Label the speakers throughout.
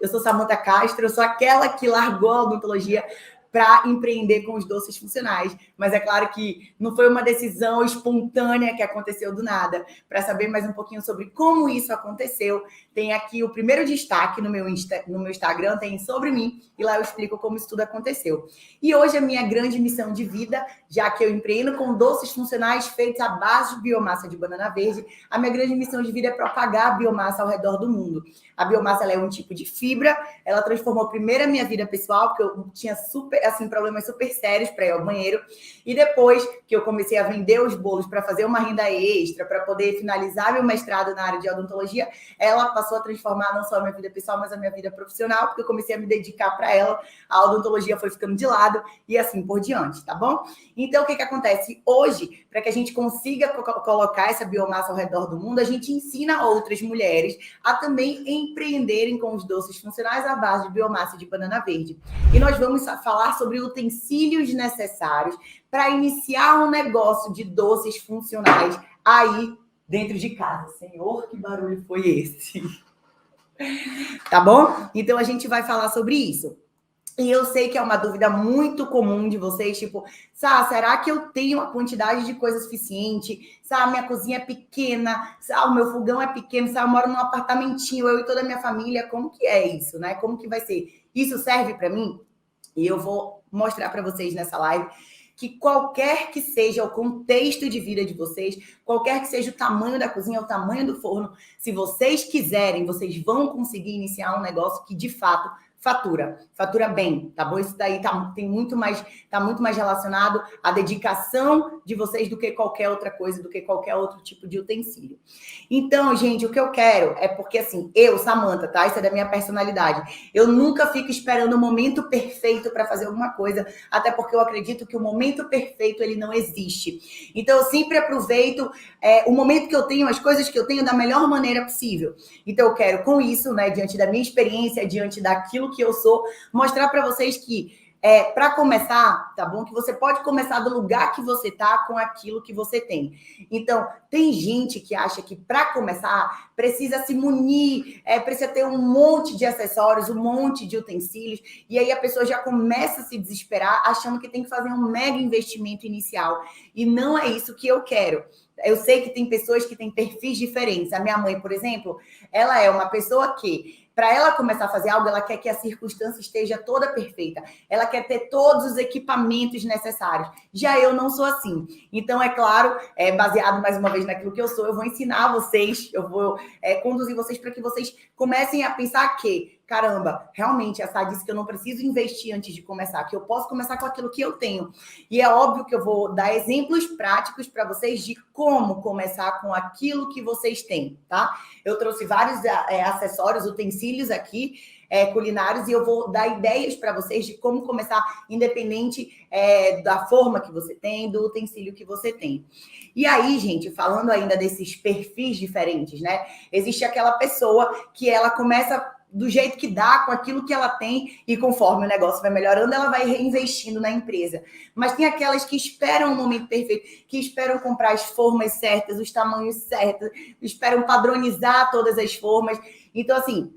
Speaker 1: Eu sou Samantha Castro, eu sou aquela que largou a odontologia para empreender com os doces funcionais. Mas é claro que não foi uma decisão espontânea que aconteceu do nada. Para saber mais um pouquinho sobre como isso aconteceu, tem aqui o primeiro destaque no meu Instagram, tem sobre mim, e lá eu explico como isso tudo aconteceu. E hoje a minha grande missão de vida, já que eu empreendo com doces funcionais feitos à base de biomassa de banana verde, a minha grande missão de vida é propagar a biomassa ao redor do mundo. A biomassa ela é um tipo de fibra, ela transformou primeiro a minha vida pessoal, porque eu tinha problemas super sérios para ir ao banheiro, e depois que eu comecei a vender os bolos para fazer uma renda extra, para poder finalizar meu mestrado na área de odontologia, ela passou a transformar não só a minha vida pessoal, mas a minha vida profissional, porque eu comecei a me dedicar para ela, a odontologia foi ficando de lado, e assim por diante, tá bom? Então, o que acontece? Hoje, para que a gente consiga colocar essa biomassa ao redor do mundo, a gente ensina outras mulheres a também empreenderem com os doces funcionais à base de biomassa de banana verde. E nós vamos falar sobre utensílios necessários para iniciar um negócio de doces funcionais aí dentro de casa. Senhor, que barulho foi esse? Tá bom? Então, a gente vai falar sobre isso. E eu sei que é uma dúvida muito comum de vocês, tipo, Sá, será que eu tenho a quantidade de coisa suficiente? Sá, minha cozinha é pequena? Sá, o meu fogão é pequeno? Sá, eu moro num apartamentinho, eu e toda a minha família, como que é isso, né? Como que vai ser? Isso serve para mim? E eu vou mostrar para vocês nessa live que qualquer que seja o contexto de vida de vocês, qualquer que seja o tamanho da cozinha, o tamanho do forno, se vocês quiserem, vocês vão conseguir iniciar um negócio que, de fato, fatura bem, tá bom? Isso daí tá muito mais relacionado à dedicação de vocês do que qualquer outra coisa, do que qualquer outro tipo de utensílio. Então, gente, o que eu quero é porque, assim, eu, Samantha, tá? Isso é da minha personalidade. Eu nunca fico esperando o momento perfeito para fazer alguma coisa, até porque eu acredito que o momento perfeito, ele não existe. Então, eu sempre aproveito o momento que eu tenho, as coisas que eu tenho da melhor maneira possível. Então, eu quero, com isso, né, diante da minha experiência, diante daquilo que eu sou, mostrar para vocês que, para começar, tá bom? Que você pode começar do lugar que você tá com aquilo que você tem. Então, tem gente que acha que para começar precisa se munir, precisa ter um monte de acessórios, um monte de utensílios, e aí a pessoa já começa a se desesperar achando que tem que fazer um mega investimento inicial. E não é isso que eu quero. Eu sei que tem pessoas que têm perfis diferentes. A minha mãe, por exemplo, ela é uma pessoa que, para ela começar a fazer algo, ela quer que a circunstância esteja toda perfeita. Ela quer ter todos os equipamentos necessários. Já eu não sou assim. Então, é claro, baseado mais uma vez naquilo que eu sou, eu vou ensinar vocês, eu vou conduzir vocês para que vocês comecem a pensar que, caramba, realmente, a Sá disse que eu não preciso investir antes de começar, que eu posso começar com aquilo que eu tenho. E é óbvio que eu vou dar exemplos práticos para vocês de como começar com aquilo que vocês têm, tá? Eu trouxe vários acessórios, utensílios aqui, culinários, e eu vou dar ideias para vocês de como começar, independente da forma que você tem, do utensílio que você tem. E aí, gente, falando ainda desses perfis diferentes, né? Existe aquela pessoa que ela começa do jeito que dá, com aquilo que ela tem, e conforme o negócio vai melhorando, ela vai reinvestindo na empresa. Mas tem aquelas que esperam o momento perfeito, que esperam comprar as formas certas, os tamanhos certos, esperam padronizar todas as formas. Então, assim,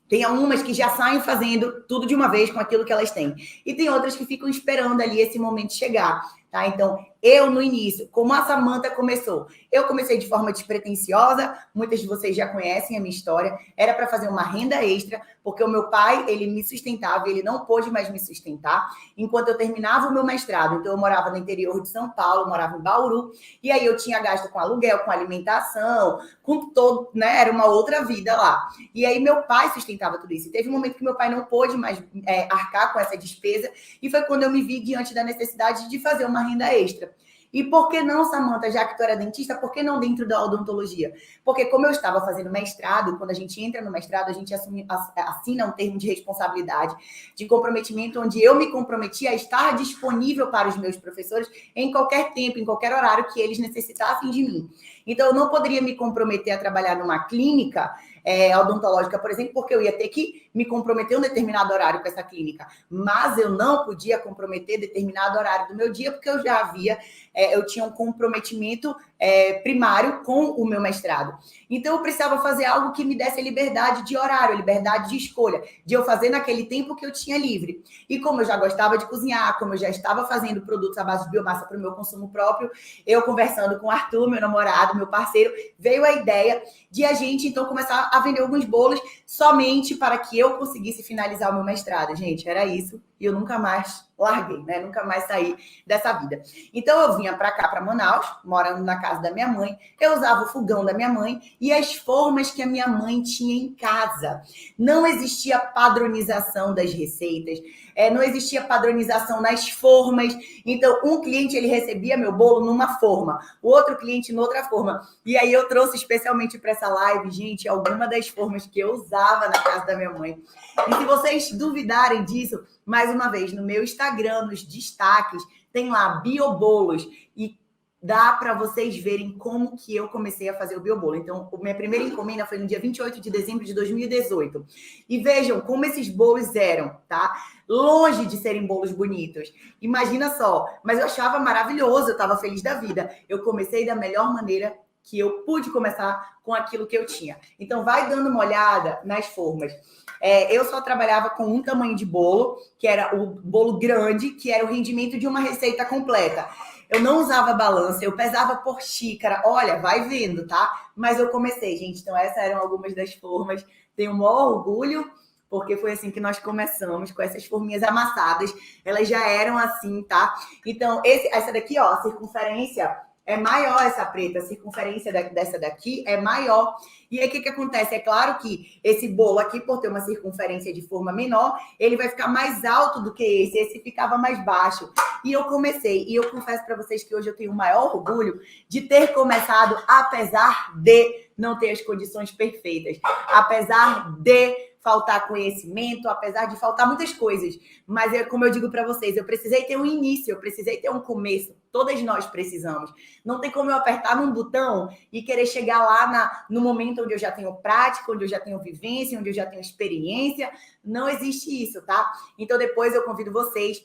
Speaker 1: tem algumas que já saem fazendo tudo de uma vez com aquilo que elas têm. E tem outras que ficam esperando ali esse momento chegar, tá? Então, eu no início, como a Samantha começou, eu comecei de forma despretensiosa, muitas de vocês já conhecem a minha história, era para fazer uma renda extra, porque o meu pai, ele me sustentava, ele não pôde mais me sustentar, enquanto eu terminava o meu mestrado. Então, eu morava no interior de São Paulo, morava em Bauru, e aí eu tinha gasto com aluguel, com alimentação, com todo, né? Era uma outra vida lá. E aí meu pai sustentava tudo isso. E teve um momento que meu pai não pôde mais arcar com essa despesa, e foi quando eu me vi diante da necessidade de fazer uma renda extra. E por que não, Samantha, já que tu era dentista, por que não dentro da odontologia? Porque como eu estava fazendo mestrado, quando a gente entra no mestrado, a gente assina um termo de responsabilidade, de comprometimento, onde eu me comprometi a estar disponível para os meus professores em qualquer tempo, em qualquer horário que eles necessitassem de mim. Então, eu não poderia me comprometer a trabalhar numa clínica odontológica, por exemplo, porque eu ia ter que me comprometer um determinado horário com essa clínica, mas eu não podia comprometer determinado horário do meu dia, porque eu já havia, eu tinha um comprometimento primário com o meu mestrado. Então, eu precisava fazer algo que me desse liberdade de horário, liberdade de escolha, de eu fazer naquele tempo que eu tinha livre. E como eu já gostava de cozinhar, como eu já estava fazendo produtos à base de biomassa para o meu consumo próprio, eu conversando com o Arthur, meu namorado, meu parceiro, veio a ideia de a gente, então, começar a vender alguns bolos somente para que eu conseguisse finalizar o meu mestrado. Gente, era isso. E eu nunca mais larguei, né? Nunca mais saí dessa vida. Então, eu vinha para cá, para Manaus, morando na casa da minha mãe. Eu usava o fogão da minha mãe e as formas que a minha mãe tinha em casa. Não existia padronização das receitas, não existia padronização nas formas. Então, um cliente, ele recebia meu bolo numa forma, o outro cliente noutra forma. E aí, eu trouxe especialmente para essa live, gente, alguma das formas que eu usava na casa da minha mãe. E se vocês duvidarem disso, mais uma vez, no meu Instagram, nos destaques, tem lá biobolos e dá para vocês verem como que eu comecei a fazer o biobolo. Então, minha primeira encomenda foi no dia 28 de dezembro de 2018. E vejam como esses bolos eram, tá? Longe de serem bolos bonitos. Imagina só, mas eu achava maravilhoso, eu estava feliz da vida. Eu comecei da melhor maneira que eu pude começar com aquilo que eu tinha. Então, vai dando uma olhada nas formas. Eu só trabalhava com um tamanho de bolo, que era o bolo grande, que era o rendimento de uma receita completa. Eu não usava balança, eu pesava por xícara. Olha, vai vendo, tá? Mas eu comecei, gente. Então, essas eram algumas das formas. Tenho o maior orgulho, porque foi assim que nós começamos, com essas forminhas amassadas. Elas já eram assim, tá? Então, essa daqui, ó, a circunferência é maior, essa preta, a circunferência dessa daqui é maior. E aí, o que acontece? É claro que esse bolo aqui, por ter uma circunferência de forma menor, ele vai ficar mais alto do que esse ficava mais baixo. E eu comecei, e eu confesso para vocês que hoje eu tenho o maior orgulho de ter começado, apesar de não ter as condições perfeitas, apesar de faltar conhecimento, apesar de faltar muitas coisas. Mas, como eu digo para vocês, eu precisei ter um início, eu precisei ter um começo. Todas nós precisamos. Não tem como eu apertar num botão e querer chegar lá no momento onde eu já tenho prática, onde eu já tenho vivência, onde eu já tenho experiência. Não existe isso, tá? Então, depois eu convido vocês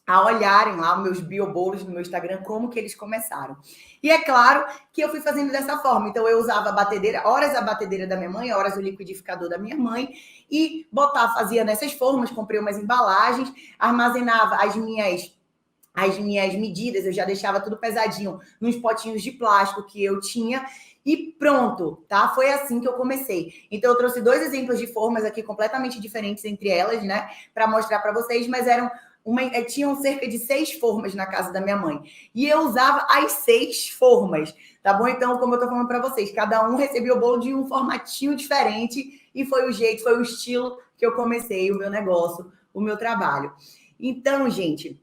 Speaker 1: a olharem lá os meus biobolos no meu Instagram, como que eles começaram. E é claro que eu fui fazendo dessa forma. Então, eu usava a batedeira, horas a batedeira da minha mãe, horas o liquidificador da minha mãe, e fazia nessas formas, comprei umas embalagens, armazenava as minhas medidas, eu já deixava tudo pesadinho nos potinhos de plástico que eu tinha, e pronto, tá? Foi assim que eu comecei. Então, eu trouxe 2 exemplos de formas aqui completamente diferentes entre elas, né? Para mostrar para vocês, mas tinham cerca de 6 formas na casa da minha mãe. E eu usava as 6 formas, tá bom? Então, como eu tô falando para vocês, cada um recebia o bolo de um formatinho diferente e foi o jeito, foi o estilo que eu comecei o meu negócio, o meu trabalho. Então, gente,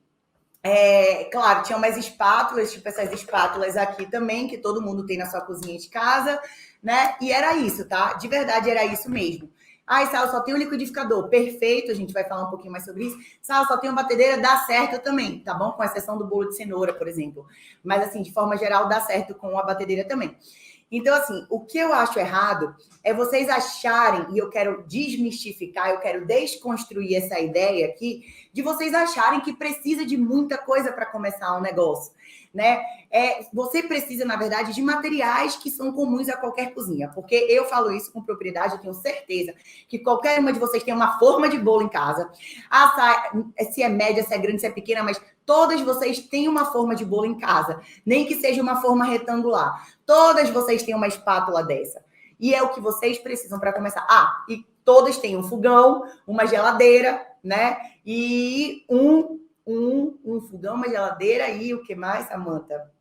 Speaker 1: claro, tinha umas espátulas, tipo essas espátulas aqui também, que todo mundo tem na sua cozinha de casa, né? E era isso, tá? De verdade, era isso mesmo. Ai, Sal, só tem um liquidificador. Perfeito, a gente vai falar um pouquinho mais sobre isso. Sal, só tem uma batedeira, dá certo também, tá bom? Com exceção do bolo de cenoura, por exemplo. Mas, assim, de forma geral, dá certo com a batedeira também. Então, assim, o que eu acho errado é vocês acharem, e eu quero desmistificar, eu quero desconstruir essa ideia aqui, de vocês acharem que precisa de muita coisa para começar um negócio, né? Você precisa, na verdade, de materiais que são comuns a qualquer cozinha, porque eu falo isso com propriedade, eu tenho certeza que qualquer uma de vocês tem uma forma de bolo em casa, se é média, se é grande, se é pequena, mas todas vocês têm uma forma de bolo em casa, nem que seja uma forma retangular. Todas vocês têm uma espátula dessa. E é o que vocês precisam para começar. E todas têm um fogão, uma geladeira, né? E um fogão, uma geladeira e o que mais, Samanta?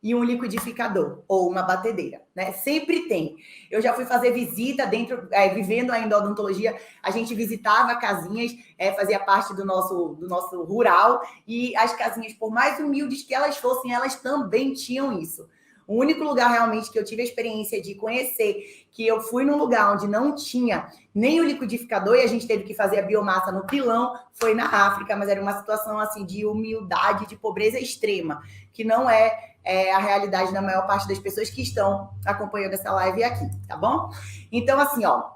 Speaker 1: E um liquidificador ou uma batedeira, né? Sempre tem. Eu já fui fazer visita dentro, vivendo ainda a odontologia, a gente visitava casinhas, fazia parte do nosso rural, e as casinhas, por mais humildes que elas fossem, elas também tinham isso. O único lugar realmente que eu tive a experiência de conhecer, que eu fui num lugar onde não tinha nem o liquidificador e a gente teve que fazer a biomassa no pilão, foi na África, mas era uma situação assim de humildade, de pobreza extrema, que não é a realidade da maior parte das pessoas que estão acompanhando essa live aqui, tá bom? Então, assim, ó,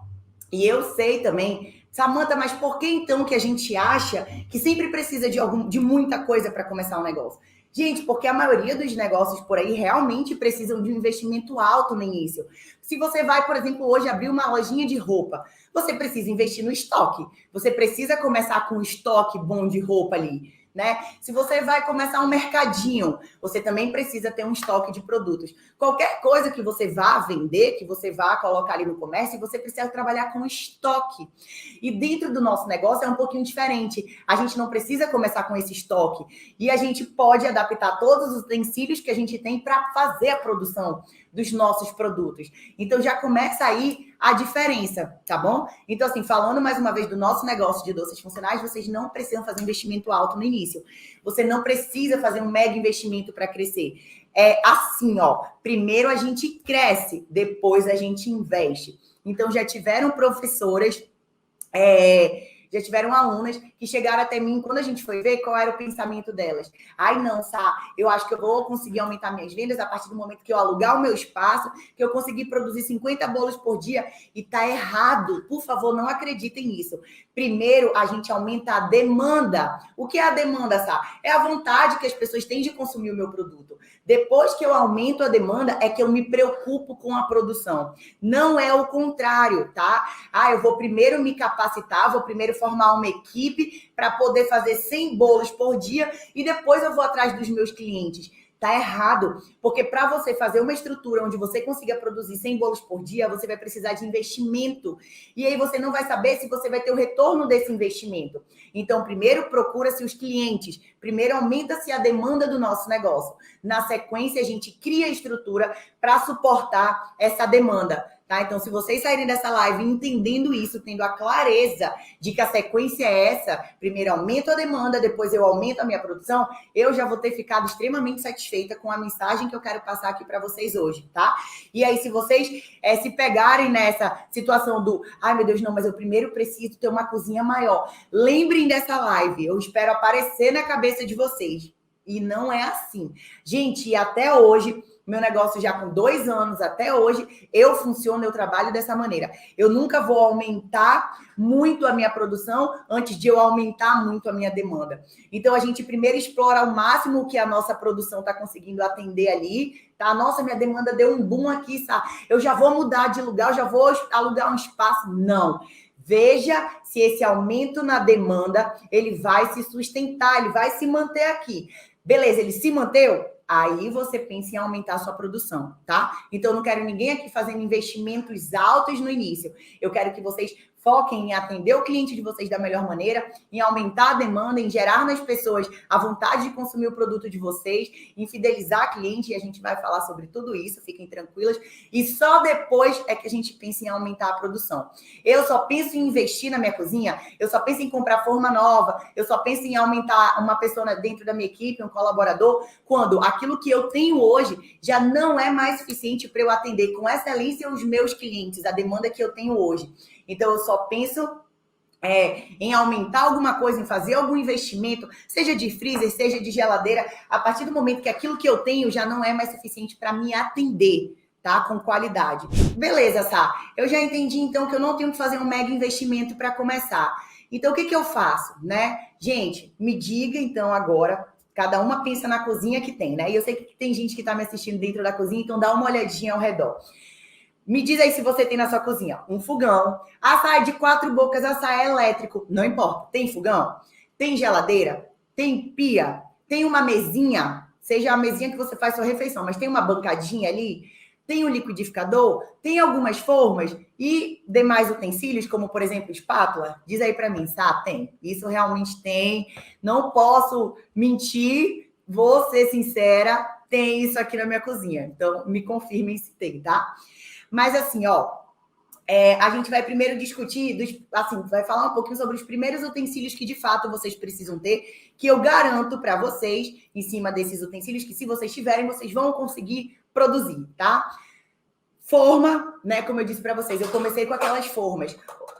Speaker 1: e eu sei também, Samanta, mas por que então que a gente acha que sempre precisa de muita coisa para começar um negócio? Gente, porque a maioria dos negócios por aí realmente precisam de um investimento alto no início. Se você vai, por exemplo, hoje abrir uma lojinha de roupa, você precisa investir no estoque. Você precisa começar com um estoque bom de roupa ali, né? Se você vai começar um mercadinho, você também precisa ter um estoque de produtos. Qualquer coisa que você vá vender, que você vá colocar ali no comércio, você precisa trabalhar com estoque. E dentro do nosso negócio é um pouquinho diferente. A gente não precisa começar com esse estoque. E a gente pode adaptar todos os utensílios que a gente tem para fazer a produção dos nossos produtos. Então já começa aí a diferença, tá bom? Então, assim, falando mais uma vez do nosso negócio de doces funcionais, vocês não precisam fazer investimento alto no início. Você não precisa fazer um mega investimento para crescer. É assim, ó. Primeiro a gente cresce, depois a gente investe. Então, já tiveram professoras, já tiveram alunas que chegaram até mim, quando a gente foi ver qual era o pensamento delas. Ai, não, Sá, eu acho que eu vou conseguir aumentar minhas vendas a partir do momento que eu alugar o meu espaço, que eu conseguir produzir 50 bolos por dia. E tá errado. Por favor, não acreditem nisso. Primeiro, a gente aumenta a demanda. O que é a demanda, Sá? É a vontade que as pessoas têm de consumir o meu produto. Depois que eu aumento a demanda, é que eu me preocupo com a produção. Não é o contrário, tá? Ah, eu vou primeiro me capacitar, vou primeiro formar uma equipe para poder fazer 100 bolos por dia e depois eu vou atrás dos meus clientes. Tá errado, porque para você fazer uma estrutura onde você consiga produzir 100 bolos por dia, você vai precisar de investimento. E aí você não vai saber se você vai ter o retorno desse investimento. Então, primeiro procura-se os clientes, primeiro aumenta-se a demanda do nosso negócio. Na sequência, a gente cria a estrutura para suportar essa demanda. Tá? Então, se vocês saírem dessa live entendendo isso, tendo a clareza de que a sequência é essa, primeiro aumento a demanda, depois eu aumento a minha produção, eu já vou ter ficado extremamente satisfeita com a mensagem que eu quero passar aqui para vocês hoje, tá? E aí, se vocês se pegarem nessa situação do, ai meu Deus, não, mas eu primeiro preciso ter uma cozinha maior, lembrem dessa live, eu espero aparecer na cabeça de vocês. E não é assim. Gente, até hoje, meu negócio já com 2 anos, até hoje, eu funciono, eu trabalho dessa maneira. Eu nunca vou aumentar muito a minha produção antes de eu aumentar muito a minha demanda. Então, a gente primeiro explora ao máximo o que a nossa produção está conseguindo atender ali, tá? Nossa, minha demanda deu um boom aqui, sabe? Eu já vou mudar de lugar, eu já vou alugar um espaço. Não. Veja se esse aumento na demanda, ele vai se sustentar, ele vai se manter aqui. Beleza, ele se manteve? Aí você pensa em aumentar a sua produção, tá? Então, eu não quero ninguém aqui fazendo investimentos altos no início. Eu quero que vocês foquem em atender o cliente de vocês da melhor maneira, em aumentar a demanda, em gerar nas pessoas a vontade de consumir o produto de vocês, em fidelizar cliente, e a gente vai falar sobre tudo isso, fiquem tranquilas. E só depois é que a gente pensa em aumentar a produção. Eu só penso em investir na minha cozinha, eu só penso em comprar forma nova, eu só penso em aumentar uma pessoa dentro da minha equipe, um colaborador, quando aquilo que eu tenho hoje já não é mais suficiente para eu atender com excelência os meus clientes, a demanda que eu tenho hoje. Então, eu só penso em aumentar alguma coisa, em fazer algum investimento, seja de freezer, seja de geladeira, a partir do momento que aquilo que eu tenho já não é mais suficiente para me atender, tá? Com qualidade. Beleza, Sá. Eu já entendi, então, que eu não tenho que fazer um mega investimento para começar. Então, o que eu faço, né? Gente, me diga, então, agora... Cada uma pensa na cozinha que tem, né? E eu sei que tem gente que está me assistindo dentro da cozinha, então dá uma olhadinha ao redor. Me diz aí se você tem na sua cozinha um fogão, açaí de 4 bocas, açaí elétrico, não importa. Tem fogão? Tem geladeira? Tem pia? Tem uma mesinha? Seja a mesinha que você faz sua refeição, mas tem uma bancadinha ali? Tem um liquidificador? Tem algumas formas e demais utensílios, como, por exemplo, espátula? Diz aí para mim, Sá, tem. Isso realmente tem. Não posso mentir, vou ser sincera, tem isso aqui na minha cozinha. Então, me confirmem se tem, tá? Mas assim, ó, a gente vai primeiro discutir, vai falar um pouquinho sobre os primeiros utensílios que de fato vocês precisam ter, que eu garanto para vocês, em cima desses utensílios, que se vocês tiverem, vocês vão conseguir produzir, tá? Forma, né? Como eu disse para vocês, eu comecei com aquelas formas.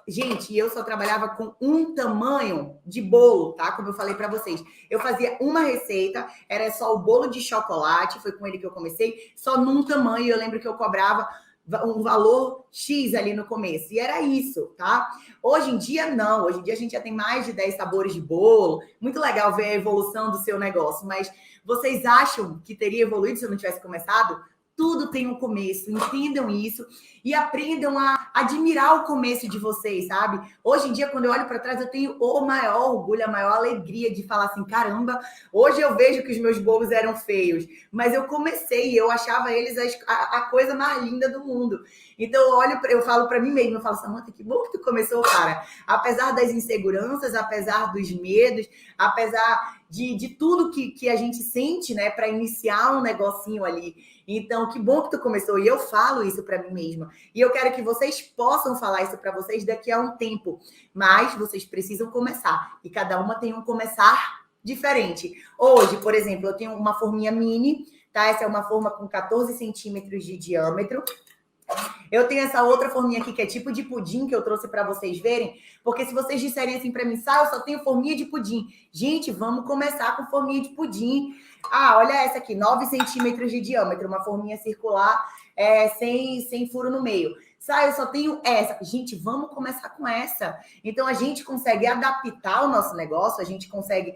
Speaker 1: Gente, eu só trabalhava com um tamanho de bolo, tá? Como eu falei para vocês. Eu fazia uma receita, era só o bolo de chocolate, foi com ele que eu comecei, só num tamanho. Eu lembro que eu cobrava um valor X ali no começo. E era isso, tá? Hoje em dia, não. Hoje em dia, a gente já tem mais de 10 sabores de bolo. Muito legal ver a evolução do seu negócio. Mas vocês acham que teria evoluído se eu não tivesse começado? Tudo tem um começo, entendam isso e aprendam a admirar o começo de vocês, sabe? Hoje em dia, quando eu olho para trás, eu tenho o maior orgulho, a maior alegria de falar assim, caramba, hoje eu vejo que os meus bolos eram feios, mas eu comecei e eu achava eles a coisa mais linda do mundo. Então eu falo para mim mesma, eu falo, Samanta, que bom que tu começou, cara. Apesar das inseguranças, apesar dos medos, apesar de tudo que a gente sente, né, para iniciar um negocinho ali. Então, que bom que tu começou. E eu falo isso para mim mesma. E eu quero que vocês possam falar isso para vocês daqui a um tempo. Mas vocês precisam começar. E cada uma tem um começar diferente. Hoje, por exemplo, eu tenho uma forminha mini, tá? Essa é uma forma com 14 centímetros de diâmetro. Eu tenho essa outra forminha aqui que é tipo de pudim que eu trouxe para vocês verem, porque se vocês disserem assim para mim, eu só tenho forminha de pudim. Gente, vamos começar com forminha de pudim. Ah, olha essa aqui, 9 centímetros de diâmetro, uma forminha circular sem furo no meio. Eu só tenho essa. Gente, vamos começar com essa. Então, a gente consegue adaptar o nosso negócio, a gente consegue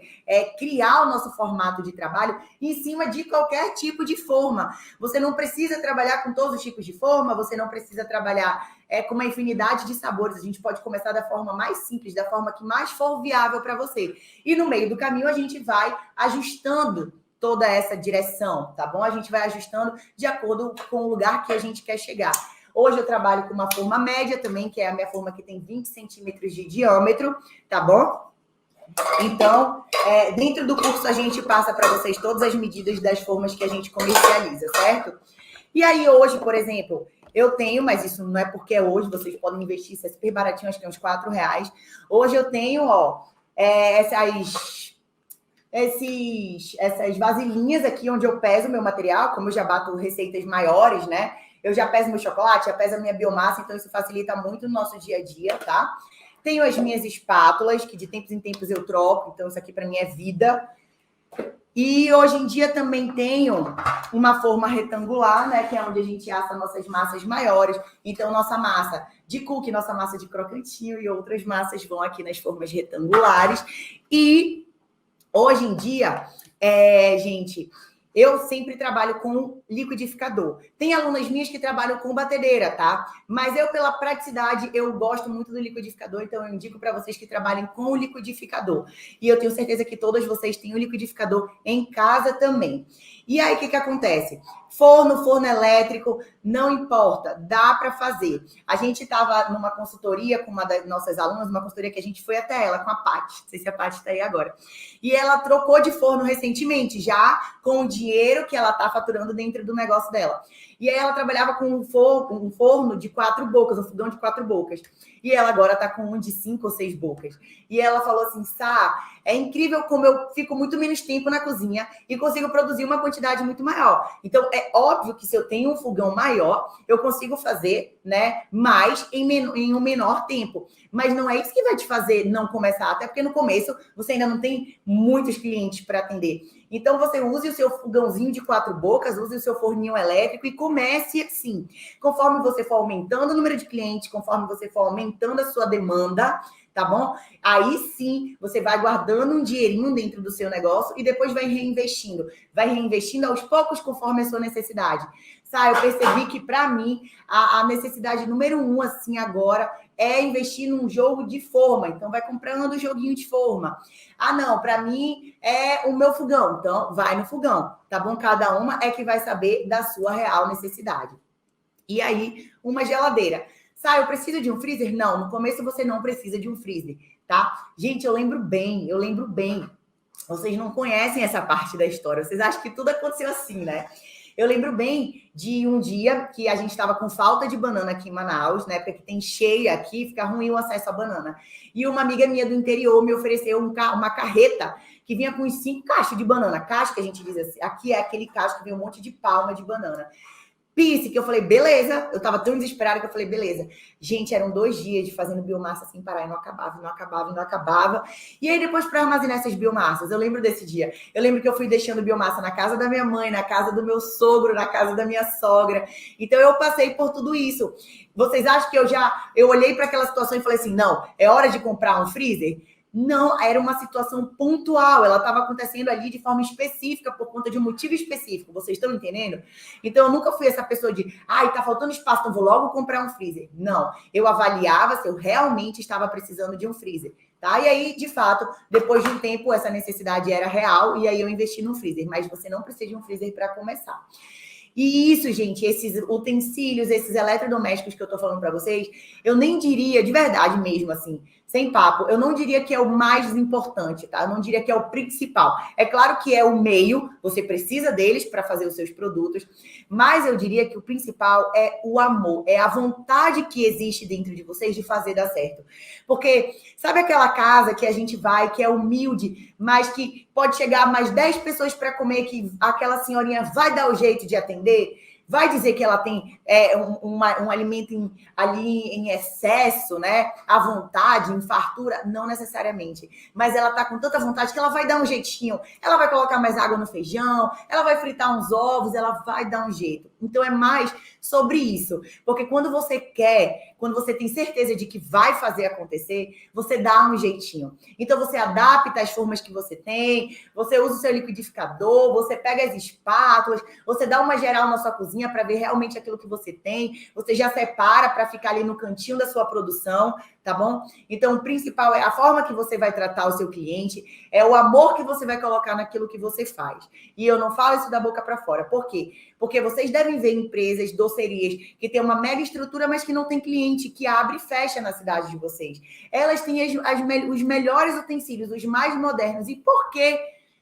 Speaker 1: criar o nosso formato de trabalho em cima de qualquer tipo de forma. Você não precisa trabalhar com todos os tipos de forma, você não precisa trabalhar com uma infinidade de sabores. A gente pode começar da forma mais simples, da forma que mais for viável para você. E no meio do caminho, a gente vai ajustando toda essa direção, tá bom? A gente vai ajustando de acordo com o lugar que a gente quer chegar. Hoje eu trabalho com uma forma média também, que é a minha forma que tem 20 centímetros de diâmetro, tá bom? Então, dentro do curso a gente passa para vocês todas as medidas das formas que a gente comercializa, certo? E aí hoje, por exemplo, eu tenho, mas isso não é porque é hoje, vocês podem investir, isso é super baratinho, acho que é uns R$4. Hoje eu tenho, essas vasilhinhas aqui onde eu peso meu material, como eu já bato receitas maiores, né? Eu já peso meu chocolate, já peso a minha biomassa, então isso facilita muito no nosso dia a dia, tá? Tenho as minhas espátulas, que de tempos em tempos eu troco, então isso aqui para mim é vida. E hoje em dia também tenho uma forma retangular, né? Que é onde a gente assa nossas massas maiores. Então, nossa massa de cookie, nossa massa de crocantinho e outras massas vão aqui nas formas retangulares. E hoje em dia, gente, eu sempre trabalho com liquidificador. Tem alunas minhas que trabalham com batedeira, tá? Mas eu, pela praticidade, eu gosto muito do liquidificador, então eu indico para vocês que trabalhem com o liquidificador. E eu tenho certeza que todas vocês têm o liquidificador em casa também. E aí, o que acontece? Forno elétrico, não importa, dá para fazer. A gente estava numa consultoria com uma das nossas alunas, uma consultoria que a gente foi até ela, com a Paty, não sei se a Paty está aí agora. E ela trocou de forno recentemente, já com o dinheiro que ela está faturando dentro do negócio dela. E aí ela trabalhava com um forno de 4 bocas, um fogão de 4 bocas. E ela agora está com um de 5 ou 6 bocas. E ela falou assim, é incrível como eu fico muito menos tempo na cozinha e consigo produzir uma quantidade muito maior. Então, é óbvio que se eu tenho um fogão maior, eu consigo fazer, né, mais em um menor tempo. Mas não é isso que vai te fazer não começar, até porque no começo você ainda não tem muitos clientes para atender. Então, você use o seu fogãozinho de 4 bocas, use o seu forninho elétrico e comece assim. Conforme você for aumentando o número de clientes, conforme você for aumentando a sua demanda, tá bom? Aí sim, você vai guardando um dinheirinho dentro do seu negócio e depois vai reinvestindo. Vai reinvestindo aos poucos conforme a sua necessidade. Eu percebi que, para mim, a necessidade número 1, assim, agora, é investir num jogo de forma. Então, vai comprando um joguinho de forma. Não, para mim, é o meu fogão. Então, vai no fogão, tá bom? Cada uma é que vai saber da sua real necessidade. E aí, uma geladeira. Eu preciso de um freezer? Não, no começo você não precisa de um freezer, tá? Gente, eu lembro bem. Vocês não conhecem essa parte da história. Vocês acham que tudo aconteceu assim, né? Eu lembro bem de um dia que a gente estava com falta de banana aqui em Manaus, né? Porque tem cheia aqui, fica ruim o acesso à banana. E uma amiga minha do interior me ofereceu uma carreta que vinha com 5 caixas de banana. Caixa que a gente diz assim. Aqui é aquele cacho que vem um monte de palma de banana. Pisse, que eu falei, beleza. Eu tava tão desesperada que eu falei, beleza. Gente, eram 2 dias de fazendo biomassa sem parar e não acabava, não acabava, não acabava. E aí, depois, para armazenar essas biomassas, eu lembro desse dia. Eu lembro que eu fui deixando biomassa na casa da minha mãe, na casa do meu sogro, na casa da minha sogra. Então, eu passei por tudo isso. Vocês acham que eu olhei para aquela situação e falei assim, não, é hora de comprar um freezer? Não, era uma situação pontual, ela estava acontecendo ali de forma específica, por conta de um motivo específico, vocês estão entendendo? Então, eu nunca fui essa pessoa de, tá faltando espaço, então vou logo comprar um freezer. Não, eu avaliava se eu realmente estava precisando de um freezer, tá? E aí, de fato, depois de um tempo, essa necessidade era real, e aí eu investi num freezer, mas você não precisa de um freezer para começar. E isso, gente, esses utensílios, esses eletrodomésticos que eu tô falando para vocês, eu nem diria, de verdade mesmo, assim, sem papo, eu não diria que é o mais importante, tá? Eu não diria que é o principal. É claro que é o meio, você precisa deles para fazer os seus produtos, mas eu diria que o principal é o amor, é a vontade que existe dentro de vocês de fazer dar certo. Porque sabe aquela casa que a gente vai, que é humilde, mas que pode chegar mais 10 pessoas para comer, que aquela senhorinha vai dar o jeito de atender? Vai dizer que ela tem um alimento ali em excesso, né? À vontade, em fartura? Não necessariamente. Mas ela tá com tanta vontade que ela vai dar um jeitinho. Ela vai colocar mais água no feijão, ela vai fritar uns ovos, ela vai dar um jeito. Então é mais sobre isso. Porque quando você quer, quando você tem certeza de que vai fazer acontecer, você dá um jeitinho. Então você adapta as formas que você tem, você usa o seu liquidificador, você pega as espátulas, você dá uma geral na sua cozinha para ver realmente aquilo que você tem, você já separa para ficar ali no cantinho da sua produção, tá bom? Então, o principal é a forma que você vai tratar o seu cliente, é o amor que você vai colocar naquilo que você faz. E eu não falo isso da boca para fora. Por quê? Porque vocês devem ver empresas, docerias, que tem uma mega estrutura, mas que não tem cliente, que abre e fecha na cidade de vocês. Elas têm os melhores utensílios, os mais modernos. E por quê?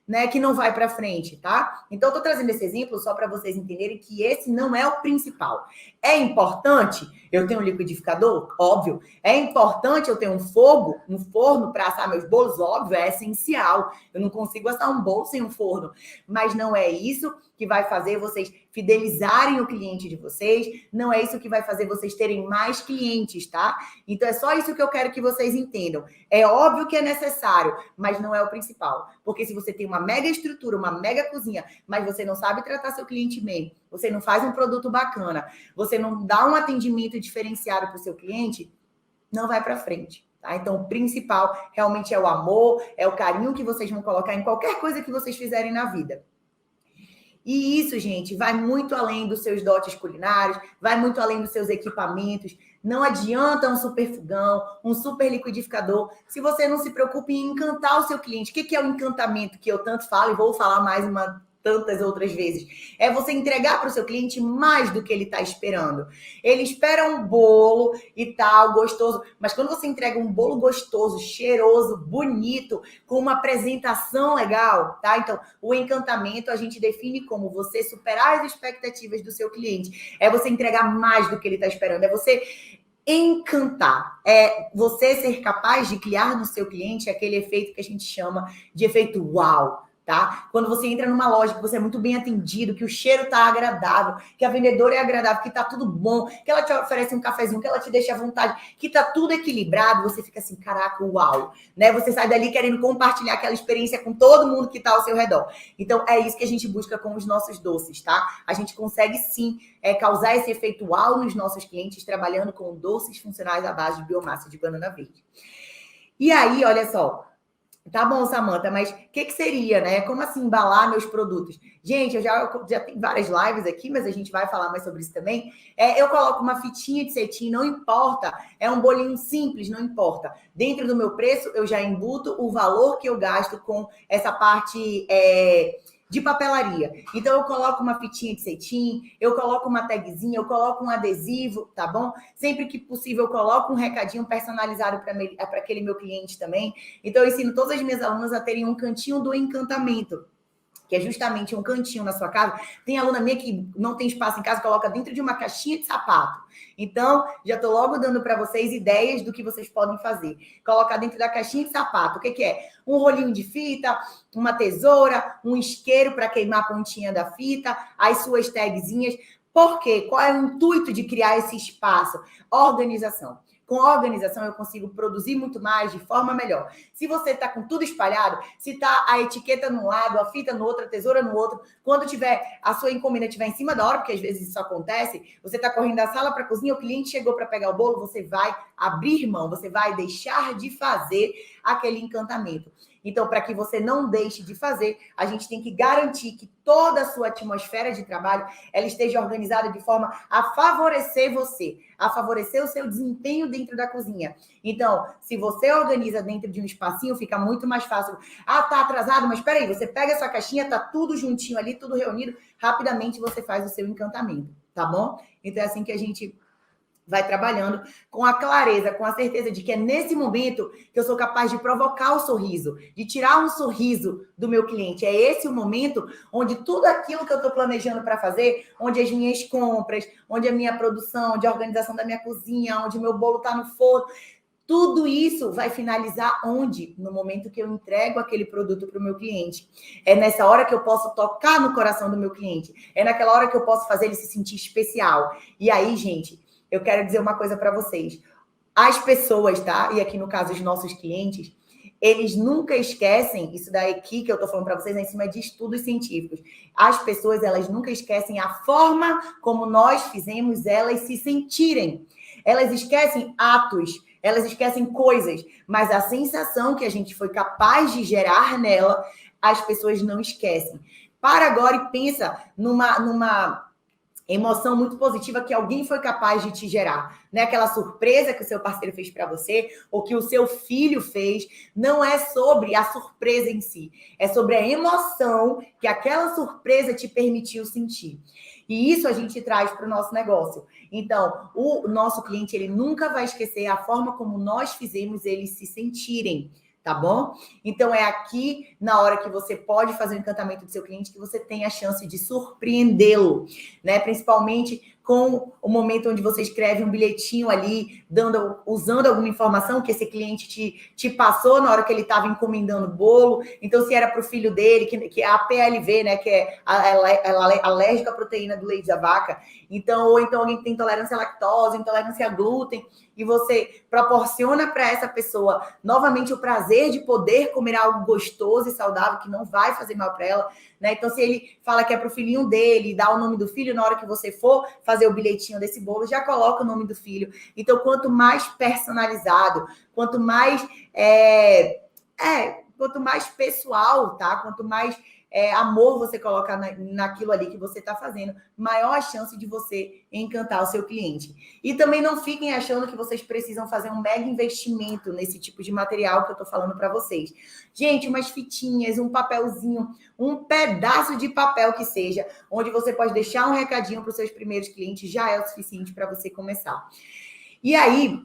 Speaker 1: Né, que não vai para frente, tá? Então, eu tô trazendo esse exemplo só para vocês entenderem que esse não é o principal. É importante eu ter um liquidificador? Óbvio. É importante eu ter um forno para assar meus bolos? Óbvio, é essencial. Eu não consigo assar um bolo sem um forno. Mas não é isso que vai fazer vocês fidelizarem o cliente de vocês, não é isso que vai fazer vocês terem mais clientes, tá? Então, é só isso que eu quero que vocês entendam. É óbvio que é necessário, mas não é o principal. Porque se você tem uma mega estrutura, uma mega cozinha, mas você não sabe tratar seu cliente bem, você não faz um produto bacana, você não dá um atendimento diferenciado para o seu cliente, não vai para frente. Tá? Então, o principal realmente é o amor, é o carinho que vocês vão colocar em qualquer coisa que vocês fizerem na vida. E isso, gente, vai muito além dos seus dotes culinários, vai muito além dos seus equipamentos. Não adianta um super fogão, um super liquidificador, se você não se preocupa em encantar o seu cliente. O que é o encantamento que eu tanto falo e vou falar mais tantas outras vezes? É você entregar para o seu cliente mais do que ele está esperando. Ele espera um bolo e tal, gostoso, mas quando você entrega um bolo gostoso, cheiroso, bonito, com uma apresentação legal, tá? Então, o encantamento a gente define como você superar as expectativas do seu cliente. É você entregar mais do que ele está esperando, é você encantar, é você ser capaz de criar no seu cliente aquele efeito que a gente chama de efeito uau. Tá? Quando você entra numa loja que você é muito bem atendido, que o cheiro tá agradável, que a vendedora é agradável, que tá tudo bom, que ela te oferece um cafezinho, que ela te deixa à vontade, que tá tudo equilibrado, você fica assim, caraca, uau, né? Você sai dali querendo compartilhar aquela experiência com todo mundo que tá ao seu redor. Então, é isso que a gente busca com os nossos doces, tá? A gente consegue sim causar esse efeito uau nos nossos clientes, trabalhando com doces funcionais à base de biomassa de banana verde. E aí, olha só, tá bom, Samantha, mas o que seria, né? Como assim embalar meus produtos? Gente, eu já tenho várias lives aqui, mas a gente vai falar mais sobre isso também. Eu coloco uma fitinha de cetim, não importa. É um bolinho simples, não importa. Dentro do meu preço, eu já embuto o valor que eu gasto com essa parte de papelaria. Então, eu coloco uma fitinha de cetim, eu coloco uma tagzinha, eu coloco um adesivo, tá bom? Sempre que possível, eu coloco um recadinho personalizado para aquele meu cliente também. Então, eu ensino todas as minhas alunas a terem um cantinho do encantamento, que é justamente um cantinho na sua casa. Tem aluna minha que não tem espaço em casa, coloca dentro de uma caixinha de sapato. Então, já estou logo dando para vocês ideias do que vocês podem fazer. Colocar dentro da caixinha de sapato. O que é? Um rolinho de fita, uma tesoura, um isqueiro para queimar a pontinha da fita, as suas tagzinhas. Por quê? Qual é o intuito de criar esse espaço? Organização. Com organização, eu consigo produzir muito mais de forma melhor. Se você está com tudo espalhado, se está a etiqueta num lado, a fita no outro, a tesoura no outro, quando tiver a sua encomenda estiver em cima da hora, porque às vezes isso acontece, você está correndo da sala para a cozinha, o cliente chegou para pegar o bolo, você vai abrir mão, você vai deixar de fazer aquele encantamento. Então, para que você não deixe de fazer, a gente tem que garantir que toda a sua atmosfera de trabalho ela esteja organizada de forma a favorecer você, a favorecer o seu desempenho dentro da cozinha. Então, se você organiza dentro de um espacinho, fica muito mais fácil. Ah, tá atrasado, mas espera aí, você pega essa caixinha, tá tudo juntinho ali, tudo reunido, rapidamente você faz o seu encantamento, tá bom? Então, é assim que a gente vai trabalhando com a clareza, com a certeza de que é nesse momento que eu sou capaz de provocar o sorriso, de tirar um sorriso do meu cliente. É esse o momento onde tudo aquilo que eu estou planejando para fazer, onde as minhas compras, onde a minha produção, onde a organização da minha cozinha, onde o meu bolo está no forno, tudo isso vai finalizar onde? No momento que eu entrego aquele produto para o meu cliente. É nessa hora que eu posso tocar no coração do meu cliente. É naquela hora que eu posso fazer ele se sentir especial. E aí, gente, eu quero dizer uma coisa para vocês. As pessoas, tá? E aqui no caso os nossos clientes, eles nunca esquecem, isso daqui que eu tô falando para vocês é em cima de estudos científicos. As pessoas, elas nunca esquecem a forma como nós fizemos elas se sentirem. Elas esquecem atos, elas esquecem coisas, mas a sensação que a gente foi capaz de gerar nela, as pessoas não esquecem. Para agora e pensa numa emoção muito positiva que alguém foi capaz de te gerar, né? Aquela surpresa que o seu parceiro fez para você, ou que o seu filho fez, não é sobre a surpresa em si, é sobre a emoção que aquela surpresa te permitiu sentir. E isso a gente traz para o nosso negócio. Então, o nosso cliente, ele nunca vai esquecer a forma como nós fizemos eles se sentirem. Tá bom? Então, é aqui, na hora que você pode fazer o encantamento do seu cliente, que você tem a chance de surpreendê-lo, né? Principalmente com o momento onde você escreve um bilhetinho ali, usando alguma informação que esse cliente te passou na hora que ele estava encomendando o bolo. Então, se era para o filho dele, que é a PLV, né? Que é alérgica à proteína do leite da vaca. Então, ou então alguém que tem intolerância à lactose, intolerância a glúten, e você proporciona para essa pessoa novamente o prazer de poder comer algo gostoso e saudável que não vai fazer mal para ela, né? Então, se ele fala que é para o filhinho dele, dá o nome do filho, na hora que você for fazer o bilhetinho desse bolo, já coloca o nome do filho. Então, quanto mais personalizado, quanto mais quanto mais pessoal, tá? Quanto mais amor você colocar naquilo ali que você está fazendo, maior a chance de você encantar o seu cliente. E também não fiquem achando que vocês precisam fazer um mega investimento nesse tipo de material que eu estou falando para vocês. Gente, umas fitinhas, um papelzinho, um pedaço de papel que seja, onde você pode deixar um recadinho para os seus primeiros clientes, já é o suficiente para você começar. E aí,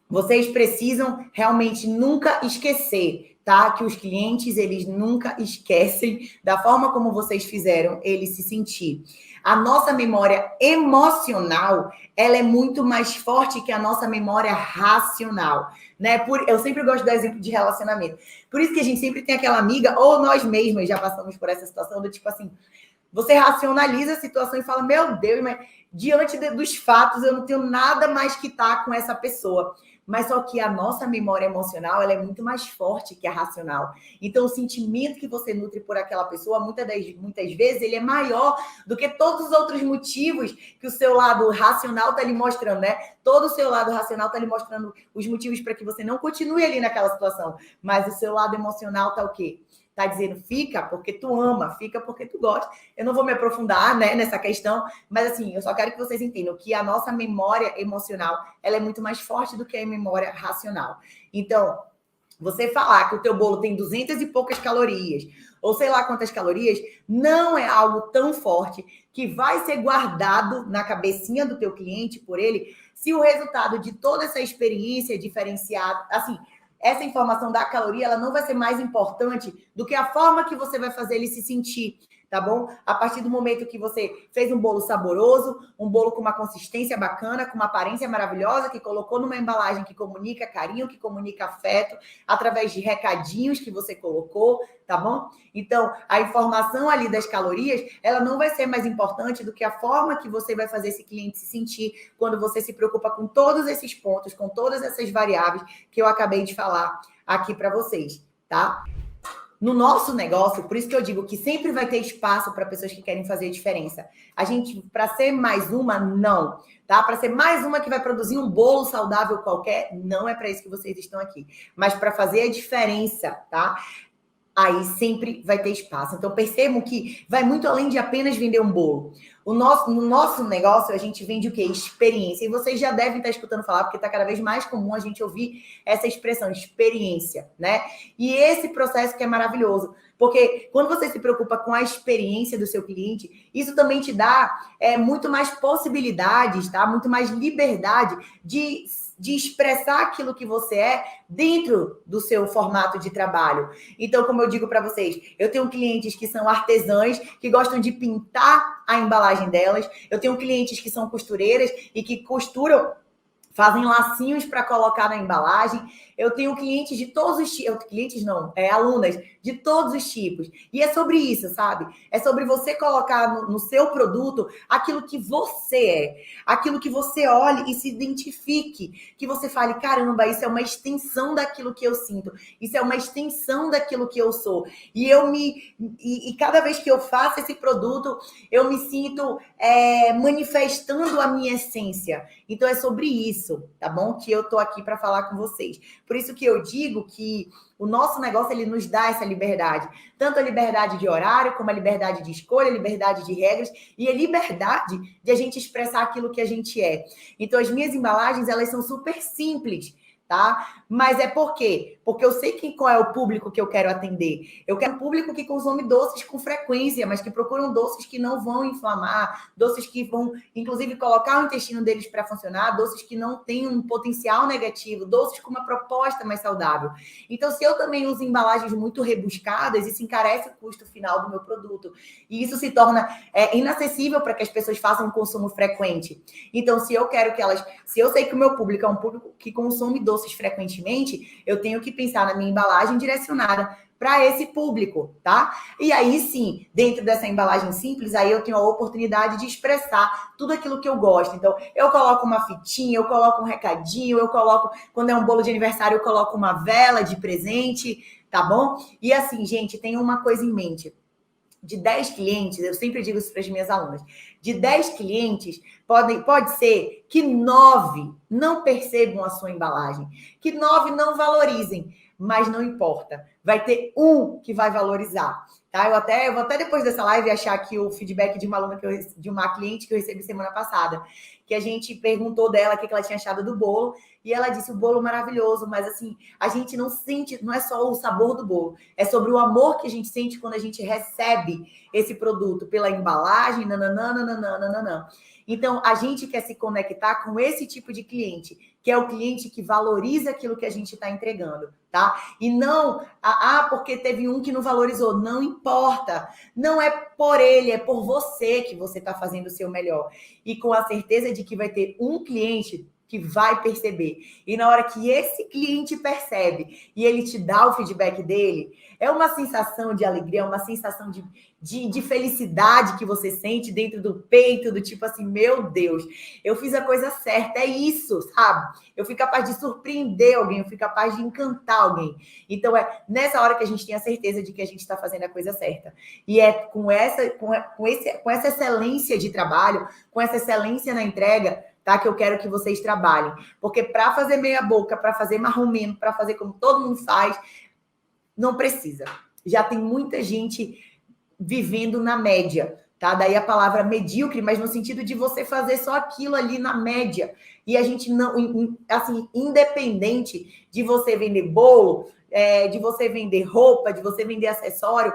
Speaker 1: vocês precisam realmente nunca esquecer, tá? Que os clientes, eles nunca esquecem da forma como vocês fizeram ele se sentir. A nossa memória emocional, ela é muito mais forte que a nossa memória racional, né? Eu sempre gosto do exemplo de relacionamento. Por isso que a gente sempre tem aquela amiga, ou nós mesmas já passamos por essa situação, do tipo assim, você racionaliza a situação e fala, meu Deus, mas diante dos fatos, eu não tenho nada mais que estar com essa pessoa. Mas só que a nossa memória emocional, ela é muito mais forte que a racional. Então, o sentimento que você nutre por aquela pessoa, muitas vezes, ele é maior do que todos os outros motivos que o seu lado racional está lhe mostrando, né? Todo o seu lado racional está lhe mostrando os motivos para que você não continue ali naquela situação. Mas o seu lado emocional está o quê? Tá dizendo, fica porque tu ama, fica porque tu gosta. Eu não vou me aprofundar, né, nessa questão, mas assim, eu só quero que vocês entendam que a nossa memória emocional, ela é muito mais forte do que a memória racional. Então, você falar que o teu bolo tem 200 e poucas calorias, ou sei lá quantas calorias, não é algo tão forte que vai ser guardado na cabecinha do teu cliente por ele, se o resultado de toda essa experiência diferenciada, assim, essa informação da caloria, ela não vai ser mais importante do que a forma que você vai fazer ele se sentir. tá bom? A partir do momento que você fez um bolo saboroso, um bolo com uma consistência bacana, com uma aparência maravilhosa, que colocou numa embalagem que comunica carinho, que comunica afeto, através de recadinhos que você colocou, tá bom? Então, a informação ali das calorias, ela não vai ser mais importante do que a forma que você vai fazer esse cliente se sentir quando você se preocupa com todos esses pontos, com todas essas variáveis que eu acabei de falar aqui para vocês, tá? No nosso negócio, por isso que eu digo que sempre vai ter espaço para pessoas que querem fazer diferença. A gente, para ser mais uma, não, tá? Para ser mais uma que vai produzir um bolo saudável qualquer, não é para isso que vocês estão aqui. Mas para fazer a diferença, tá? Aí sempre vai ter espaço. Então, percebam que vai muito além de apenas vender um bolo. No nosso negócio, a gente vende o quê? Experiência. E vocês já devem estar escutando falar, porque está cada vez mais comum a gente ouvir essa expressão, experiência, né? E esse processo que é maravilhoso. Porque quando você se preocupa com a experiência do seu cliente, isso também te dá muito mais possibilidades, tá? Muito mais liberdade de expressar aquilo que você é dentro do seu formato de trabalho. Então, como eu digo para vocês, eu tenho clientes que são artesãs, que gostam de pintar a embalagem delas. Eu tenho clientes que são costureiras e que costuram, fazem lacinhos para colocar na embalagem. Eu tenho clientes de todos os tipos, clientes não, alunas de todos os tipos. E é sobre isso, sabe? É sobre você colocar no seu produto aquilo que você é, aquilo que você olhe e se identifique, que você fale, caramba, isso é uma extensão daquilo que eu sinto, isso é uma extensão daquilo que eu sou. E cada vez que eu faço esse produto, eu me sinto manifestando a minha essência. Então é sobre isso, tá bom? Que eu tô aqui para falar com vocês. Por isso que eu digo que o nosso negócio, ele nos dá essa liberdade. Tanto a liberdade de horário, como a liberdade de escolha, a liberdade de regras e a liberdade de a gente expressar aquilo que a gente é. Então, as minhas embalagens, elas são super simples, tá? Mas é por quê? Porque eu sei qual é o público que eu quero atender. Eu quero um público que consome doces com frequência, mas que procuram doces que não vão inflamar, doces que vão, inclusive, colocar o intestino deles para funcionar, doces que não têm um potencial negativo, doces com uma proposta mais saudável. Então, se eu também uso embalagens muito rebuscadas, isso encarece o custo final do meu produto. E isso se torna inacessível para que as pessoas façam um consumo frequente. Então, se eu sei que o meu público é um público que consome doces frequentemente, eu tenho que pensar na minha embalagem direcionada para esse público, tá? E aí sim, dentro dessa embalagem simples, aí eu tenho a oportunidade de expressar tudo aquilo que eu gosto. Então, eu coloco uma fitinha, eu coloco um recadinho, quando é um bolo de aniversário, eu coloco uma vela de presente, tá bom? E assim, gente, tem uma coisa em mente. De 10 clientes, eu sempre digo isso para as minhas alunas, de 10 clientes, pode ser que 9 não percebam a sua embalagem, que 9 não valorizem, mas não importa. Vai ter um que vai valorizar, tá? Eu vou até depois dessa live achar aqui o feedback de uma aluna de uma cliente que eu recebi semana passada, que a gente perguntou dela o que ela tinha achado do bolo, e ela disse, o bolo maravilhoso, mas assim, a gente não sente, não é só o sabor do bolo, é sobre o amor que a gente sente quando a gente recebe esse produto pela embalagem, nananana. Então, a gente quer se conectar com esse tipo de cliente, que é o cliente que valoriza aquilo que a gente está entregando, tá? E não, porque teve um que não valorizou. Não importa. Não é por ele, é por você que você está fazendo o seu melhor. E com a certeza de que vai ter um cliente que vai perceber. E na hora que esse cliente percebe e ele te dá o feedback dele, é uma sensação de alegria, uma sensação de felicidade que você sente dentro do peito, do tipo assim, meu Deus, eu fiz a coisa certa, é isso, sabe? Eu fui capaz de surpreender alguém, eu fui capaz de encantar alguém. Então, é nessa hora que a gente tem a certeza de que a gente está fazendo a coisa certa. E é com essa excelência de trabalho, com essa excelência na entrega, tá? Que eu quero que vocês trabalhem. Porque para fazer meia boca, para fazer marromeno, para fazer como todo mundo faz, não precisa. Já tem muita gente vivendo na média, tá? Daí a palavra medíocre, mas no sentido de você fazer só aquilo ali na média. E a gente não, assim, independente de você vender bolo, de você vender roupa, de você vender acessório,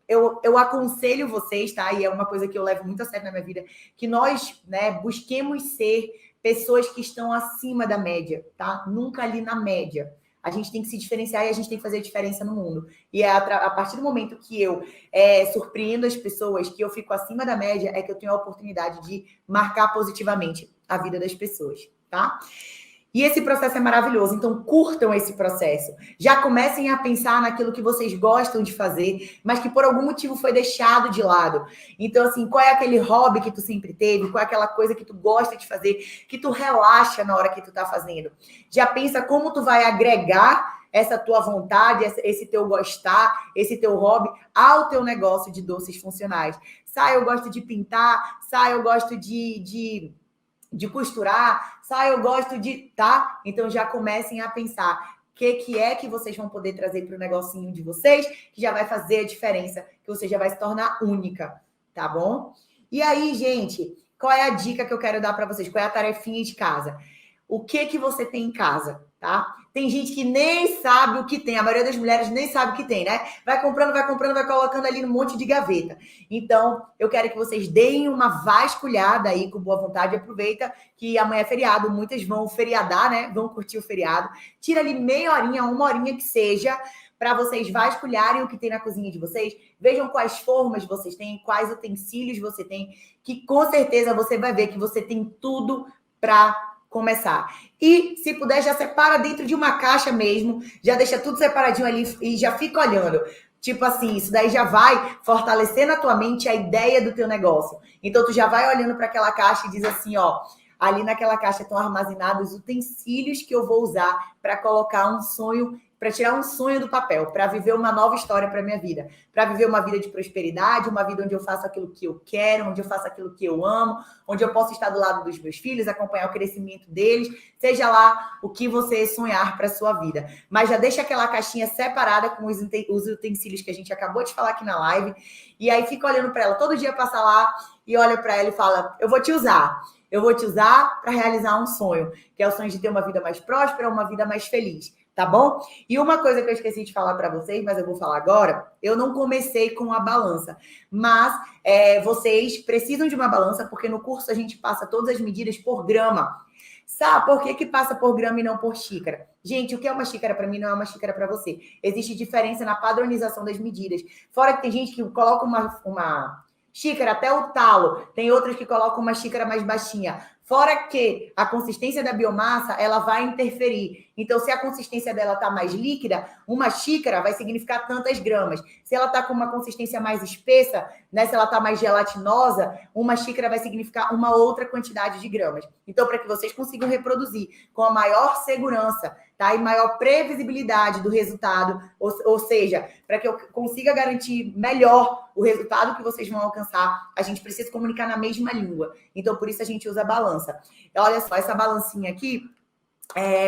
Speaker 1: eu aconselho vocês, tá? E é uma coisa que eu levo muito a sério na minha vida, que nós, né, busquemos ser pessoas que estão acima da média, tá? Nunca ali na média. A gente tem que se diferenciar e a gente tem que fazer a diferença no mundo. E é a partir do momento que eu surpreendo as pessoas, que eu fico acima da média, é que eu tenho a oportunidade de marcar positivamente a vida das pessoas, tá? E esse processo é maravilhoso, então curtam esse processo. Já comecem a pensar naquilo que vocês gostam de fazer, mas que por algum motivo foi deixado de lado. Então, assim, qual é aquele hobby que tu sempre teve? Qual é aquela coisa que tu gosta de fazer, que tu relaxa na hora que tu tá fazendo? Já pensa como tu vai agregar essa tua vontade, esse teu gostar, esse teu hobby ao teu negócio de doces funcionais. Eu gosto de pintar, eu gosto de costurar, eu gosto de, tá? Então já comecem a pensar o que é que vocês vão poder trazer para o negocinho de vocês, que já vai fazer a diferença, que você já vai se tornar única, tá bom? E aí, gente, qual é a dica que eu quero dar para vocês? Qual é a tarefinha de casa? O que você tem em casa, tá? Tem gente que nem sabe o que tem. A maioria das mulheres nem sabe o que tem, né? Vai comprando, vai colocando ali num monte de gaveta. Então, eu quero que vocês deem uma vasculhada aí com boa vontade. Aproveita que amanhã é feriado. Muitas vão feriadar, né? Vão curtir o feriado. Tira ali meia horinha, uma horinha que seja, para vocês vasculharem o que tem na cozinha de vocês. Vejam quais formas vocês têm, quais utensílios você tem, que com certeza você vai ver que você tem tudo para começar. E, se puder, já separa dentro de uma caixa mesmo, já deixa tudo separadinho ali e já fica olhando. Tipo assim, isso daí já vai fortalecer na tua mente a ideia do teu negócio. Então, tu já vai olhando para aquela caixa e diz assim, ó, ali naquela caixa estão armazenados utensílios que eu vou usar para colocar um sonho, para tirar um sonho do papel, para viver uma nova história para minha vida, para viver uma vida de prosperidade, uma vida onde eu faço aquilo que eu quero, onde eu faço aquilo que eu amo, onde eu posso estar do lado dos meus filhos, acompanhar o crescimento deles, seja lá o que você sonhar para sua vida. Mas já deixa aquela caixinha separada com os utensílios que a gente acabou de falar aqui na live, e aí fica olhando para ela, todo dia passa lá e olha para ela e fala, eu vou te usar para realizar um sonho, que é o sonho de ter uma vida mais próspera, uma vida mais feliz. Tá bom? E uma coisa que eu esqueci de falar para vocês, mas eu vou falar agora, eu não comecei com a balança, mas vocês precisam de uma balança, porque no curso a gente passa todas as medidas por grama. Sabe por que passa por grama e não por xícara? Gente, o que é uma xícara para mim não é uma xícara para você. Existe diferença na padronização das medidas. Fora que tem gente que coloca uma xícara até o talo, tem outras que colocam uma xícara mais baixinha. Fora que a consistência da biomassa, ela vai interferir. Então, se a consistência dela está mais líquida, uma xícara vai significar tantas gramas. Se ela está com uma consistência mais espessa, né, se ela está mais gelatinosa, uma xícara vai significar uma outra quantidade de gramas. Então, para que vocês consigam reproduzir com a maior segurança, tá, e maior previsibilidade do resultado, ou seja, para que eu consiga garantir melhor o resultado que vocês vão alcançar, a gente precisa comunicar na mesma língua. Então, por isso a gente usa a balança. Olha só, essa balancinha aqui,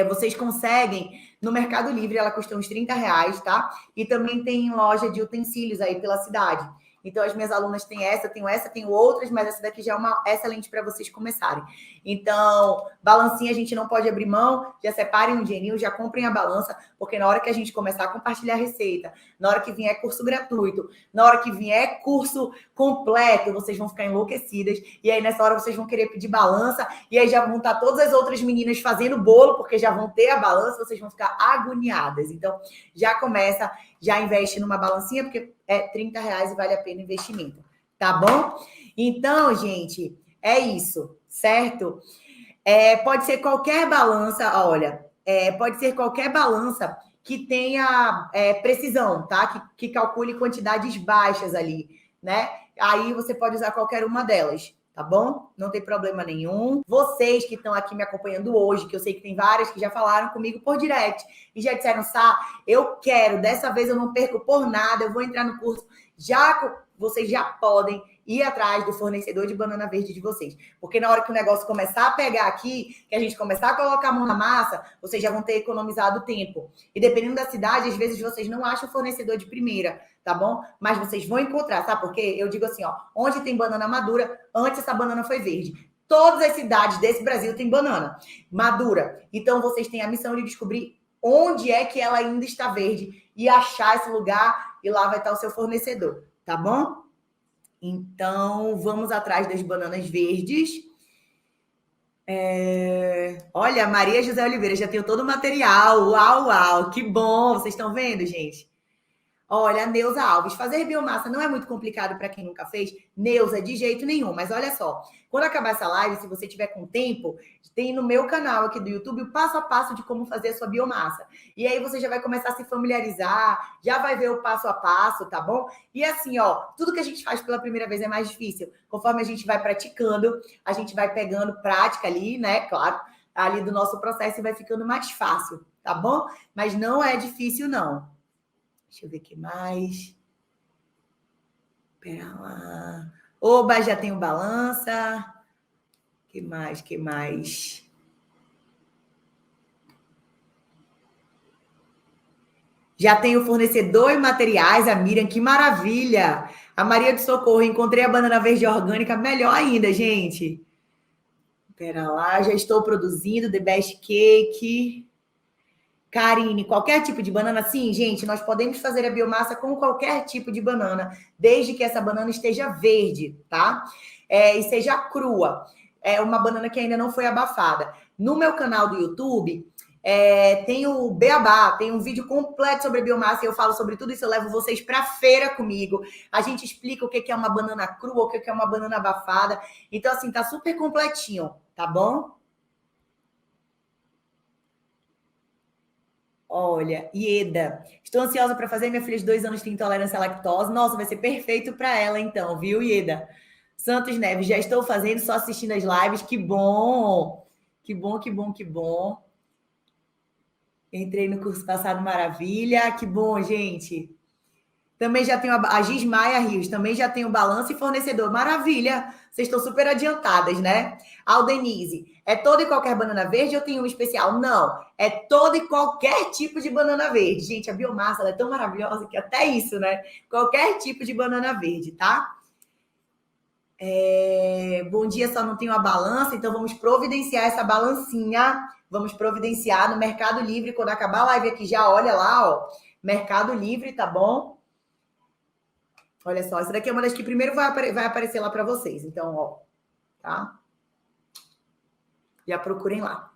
Speaker 1: vocês conseguem no Mercado Livre, ela custa uns R$30, tá? E também tem loja de utensílios aí pela cidade. Então, as minhas alunas têm essa, tenho outras, mas essa daqui já é uma excelente para vocês começarem. Então, balancinha a gente não pode abrir mão, já separem um dinheirinho, já comprem a balança, porque na hora que a gente começar a compartilhar a receita, na hora que vier curso gratuito, na hora que vier curso completo, vocês vão ficar enlouquecidas, e aí nessa hora vocês vão querer pedir balança, e aí já vão estar todas as outras meninas fazendo bolo, porque já vão ter a balança, vocês vão ficar agoniadas. Então, já começa, já investe numa balancinha, porque é R$30 e vale a pena o investimento, tá bom? Então, gente, é isso, certo? Pode ser qualquer balança, olha, pode ser qualquer balança que tenha precisão, tá? Que calcule quantidades baixas ali, né? Aí você pode usar qualquer uma delas, tá bom? Não tem problema nenhum. Vocês que estão aqui me acompanhando hoje, que eu sei que tem várias que já falaram comigo por direct e já disseram, Sá, eu quero, dessa vez eu não perco por nada, eu vou entrar no curso. Vocês já podem ir atrás do fornecedor de banana verde de vocês. Porque na hora que o negócio começar a pegar aqui, que a gente começar a colocar a mão na massa, vocês já vão ter economizado tempo. E dependendo da cidade, às vezes vocês não acham fornecedor de primeira, tá bom? Mas vocês vão encontrar, sabe por quê? Eu digo assim, ó, onde tem banana madura, antes essa banana foi verde. Todas as cidades desse Brasil têm banana madura. Então, vocês têm a missão de descobrir onde é que ela ainda está verde e achar esse lugar e lá vai estar o seu fornecedor, tá bom? Então, vamos atrás das bananas verdes. Olha, Maria José Oliveira, já tenho todo o material. Uau, uau, que bom. Vocês estão vendo, gente? Olha, Neuza Alves, fazer biomassa não é muito complicado para quem nunca fez? Neuza, de jeito nenhum. Mas olha só, quando acabar essa live, se você tiver com tempo, tem no meu canal aqui do YouTube o passo a passo de como fazer a sua biomassa. E aí você já vai começar a se familiarizar, já vai ver o passo a passo, tá bom? E assim, ó, tudo que a gente faz pela primeira vez é mais difícil. Conforme a gente vai praticando, a gente vai pegando prática ali, né? Claro, ali do nosso processo e vai ficando mais fácil, tá bom? Mas não é difícil, não. Deixa eu ver o que mais. Pera lá. Oba, já tenho balança. Que mais? Que mais? Já tenho fornecedor e materiais, a Miriam, que maravilha! A Maria do Socorro, encontrei a banana verde orgânica, melhor ainda, gente. Pera lá, já estou produzindo The Best Cake. Karine, qualquer tipo de banana, sim, gente, nós podemos fazer a biomassa com qualquer tipo de banana, desde que essa banana esteja verde, tá? E seja crua. É uma banana que ainda não foi abafada. No meu canal do YouTube, tem o Beabá, tem um vídeo completo sobre a biomassa e eu falo sobre tudo isso, eu levo vocês para feira comigo. A gente explica o que é uma banana crua, o que é uma banana abafada. Então, assim, tá super completinho, tá bom? Olha, Ieda, estou ansiosa para fazer. Minha filha de 2 anos tem intolerância à lactose. Nossa, vai ser perfeito para ela, então, viu, Ieda? Santos Neves, já estou fazendo, só assistindo as lives. Que bom! Que bom, que bom, que bom. Entrei no curso passado, maravilha. Que bom, gente. Também já tenho a Gismaia Rios, também já tenho balanço e fornecedor. Maravilha! Vocês estão super adiantadas, né? Aldenise, é toda e qualquer banana verde ou tem um especial? Não, é todo e qualquer tipo de banana verde. Gente, a biomassa ela é tão maravilhosa que até isso, né? Qualquer tipo de banana verde, tá? Bom dia, só não tenho a balança, então vamos providenciar essa balancinha. Vamos providenciar no Mercado Livre. Quando acabar a live aqui, já olha lá, ó. Mercado Livre, tá bom? Olha só, essa daqui é uma das que primeiro vai aparecer lá para vocês. Então, ó, tá? Já procurem lá.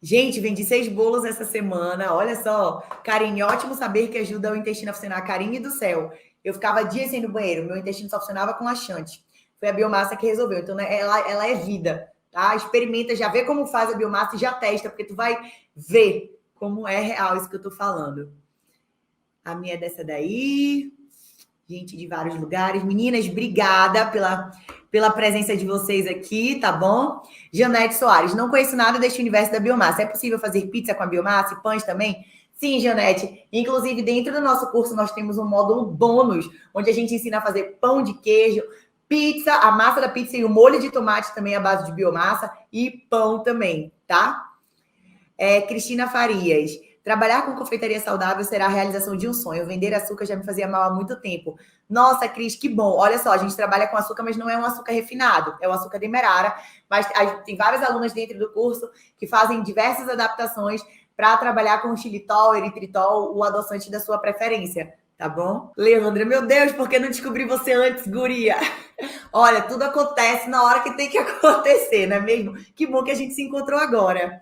Speaker 1: Gente, vendi 6 bolos essa semana. Olha só. Karine, ótimo saber que ajuda o intestino a funcionar. Karine do céu. Eu ficava dias sem ir no banheiro. Meu intestino só funcionava com laxante. Foi a biomassa que resolveu. Então, né, ela é vida, tá? Experimenta, já vê como faz a biomassa e já testa, porque tu vai ver como é real isso que eu tô falando. A minha é dessa daí. Gente de vários lugares. Meninas, obrigada pela presença de vocês aqui, tá bom? Janete Soares, não conheço nada deste universo da biomassa. É possível fazer pizza com a biomassa e pães também? Sim, Janete. Inclusive, dentro do nosso curso, nós temos um módulo bônus, onde a gente ensina a fazer pão de queijo, pizza, a massa da pizza e o molho de tomate também à base de biomassa e pão também, tá? Cristina Farias. Trabalhar com confeitaria saudável será a realização de um sonho. Vender açúcar já me fazia mal há muito tempo. Nossa, Cris, que bom. Olha só, a gente trabalha com açúcar, mas não é um açúcar refinado, é um açúcar demerara. Mas tem várias alunas dentro do curso que fazem diversas adaptações para trabalhar com o xilitol, eritritol, o adoçante da sua preferência, tá bom? Leandra, meu Deus, por que não descobri você antes, guria? Olha, tudo acontece na hora que tem que acontecer, não é mesmo? Que bom que a gente se encontrou agora.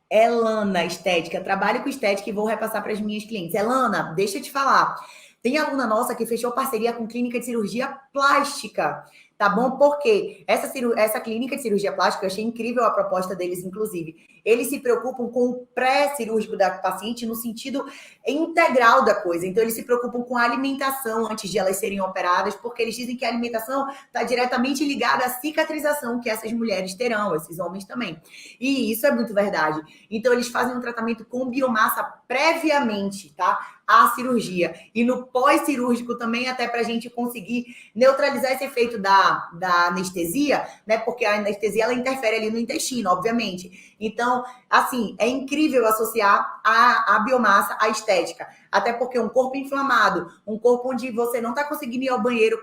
Speaker 1: Elana, estética. Trabalho com estética e vou repassar para as minhas clientes. Elana, deixa eu te falar. Tem aluna nossa que fechou parceria com clínica de cirurgia plástica. Tá bom? Porque essa clínica de cirurgia plástica, eu achei incrível a proposta deles, inclusive. Eles se preocupam com o pré-cirúrgico da paciente no sentido integral da coisa. Então, eles se preocupam com a alimentação antes de elas serem operadas, porque eles dizem que a alimentação está diretamente ligada à cicatrização que essas mulheres terão, esses homens também. E isso é muito verdade. Então, eles fazem um tratamento com biomassa previamente, tá? À cirurgia. E no pós-cirúrgico também, até para a gente conseguir neutralizar esse efeito da anestesia, né? Porque a anestesia, ela interfere ali no intestino, obviamente. Então, assim, é incrível associar a biomassa à estética. Até porque um corpo inflamado, um corpo onde você não está conseguindo ir ao banheiro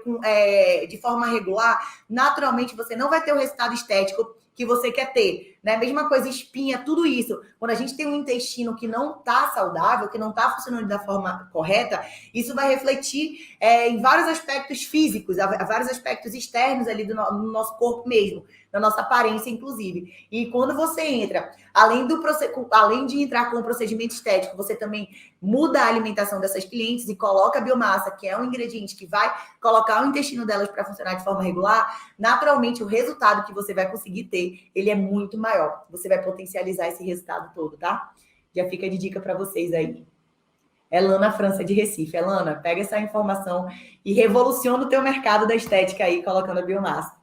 Speaker 1: de forma regular, naturalmente você não vai ter o resultado estético que você quer ter. né? Mesma coisa, espinha, tudo isso. Quando a gente tem um intestino que não está saudável, que não está funcionando da forma correta, isso vai refletir em vários aspectos físicos, vários aspectos externos ali no nosso corpo mesmo, da nossa aparência, inclusive. E quando você entra, além de entrar com o procedimento estético, você também muda a alimentação dessas clientes e coloca a biomassa, que é um ingrediente que vai colocar o intestino delas para funcionar de forma regular, naturalmente o resultado que você vai conseguir ter, ele é muito maior. Você vai potencializar esse resultado todo, tá? Já fica de dica para vocês aí. Elana França de Recife. Elana, pega essa informação e revoluciona o teu mercado da estética aí, colocando a biomassa.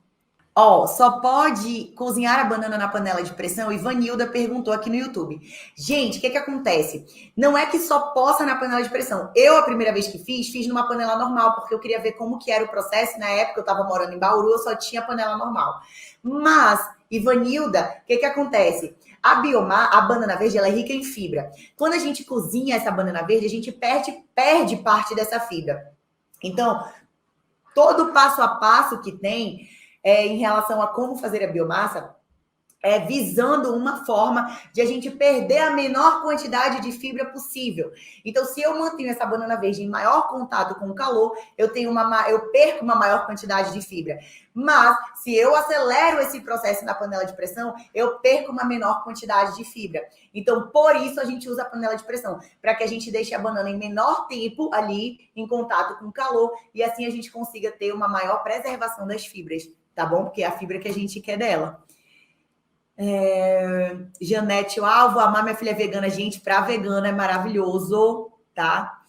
Speaker 1: Ó, só pode cozinhar a banana na panela de pressão? Ivanilda perguntou aqui no YouTube. Gente, o que acontece? Não é que só possa na panela de pressão. Eu, a primeira vez que fiz numa panela normal, porque eu queria ver como que era o processo. Na época, eu estava morando em Bauru, eu só tinha panela normal. Mas, Ivanilda, o que acontece? A banana verde, ela é rica em fibra. Quando a gente cozinha essa banana verde, a gente perde parte dessa fibra. Então, todo o passo a passo que tem em relação a como fazer a biomassa, visando uma forma de a gente perder a menor quantidade de fibra possível. Então, se eu mantenho essa banana verde em maior contato com o calor, eu perco uma maior quantidade de fibra. Mas, se eu acelero esse processo na panela de pressão, eu perco uma menor quantidade de fibra. Então, por isso, a gente usa a panela de pressão, para que a gente deixe a banana em menor tempo ali, em contato com o calor, e assim a gente consiga ter uma maior preservação das fibras, tá bom? Porque é a fibra que a gente quer dela. Janete, vou amar minha filha vegana. Gente, para vegana é maravilhoso, tá?